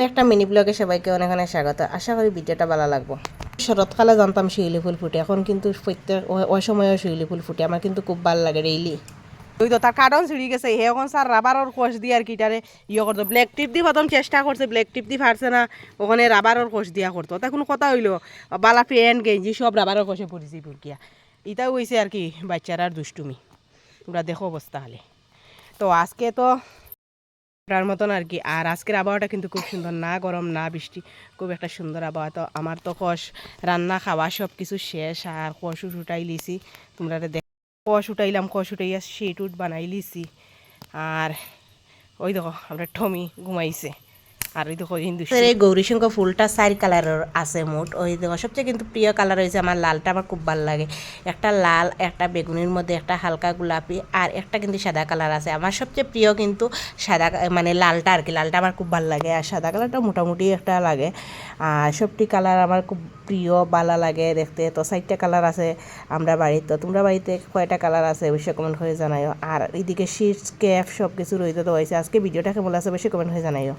একটা মিনি ব্লগে সবাইকে অনেক অনেক স্বাগত। আশা করি ভিডিওটা ভালো লাগবো। শরৎকালে জানতাম শিউলি ফুল ফুটে, এখন কিন্তু প্রত্যেক ওই সময়ও শিউলি ফুল ফুটে। আমার কিন্তু খুব ভালো লাগে ডেইলি। ওই তো তার কার্টন ছিঁড়ি গেছে, হে এখন স্যার রাবারের কোষ দিয়ে আর কিটারে করতো। ব্ল্যাক টিপ দিয়ে প্রথম চেষ্টা করছে, ব্ল্যাক টিপ দিয়ে পারছে না, ওখানে রাবারের কোষ দিয়া করতো। তা কোনো কথা হইলো বালা প্যান্ট গেঞ্জি সব রাবারের কোষে পড়েছি পুরকিয়া। এটাও হয়েছে আর কি বাচ্চারার দুষ্টুমি। তোমরা দেখো অবস্থা হলে। তো আজকে তো তার মতন আর কি। আর আজকের আবহাওয়াটা কিন্তু খুব সুন্দর, না গরম না বৃষ্টি, খুব একটা সুন্দর আবহাওয়া। তো আমার তো রান্না খাওয়া সব কিছু শেষ, আর কষ উঠাই লিছি। তোমরা কষ উঠাইলাম, কষ উঠাইয়া শিট উট বানাই লিছি। আর ওই দেখো আমরা টমি ঘুমাইছে। আর ওই দেখো এই গৌরীশঙ্কর ফুলটা 4 কালারের আছে মোট। ওই দেখো সবচেয়ে কিন্তু প্রিয় কালার হয়েছে আমার লালটা, আমার খুব ভালো লাগে। একটা লাল, একটা বেগুনির মধ্যে, একটা হালকা গোলাপি, আর একটা কিন্তু সাদা কালার আছে। আমার সবচেয়ে প্রিয় কিন্তু সাদা, মানে লালটা আর কি। লালটা আমার খুব ভালো লাগে, আর সাদা কালারটা মোটামুটি একটা লাগে। আর সবটি কালার আমার খুব প্রিয়, ভালো লাগে দেখতে। তো 4টা কালার আছে আমরা বাড়িতে। তো তোমরা বাড়িতে কয়টা কালার আছে অবশ্যই কমেন্ট করে জানাইও। আর এইদিকে শিটস ক্যাপ সব কিছু রইতে তো হয়েছে। আজকে ভিডিওটা কেমন আছে অবশ্যই কমেন্ট করে জানাইও।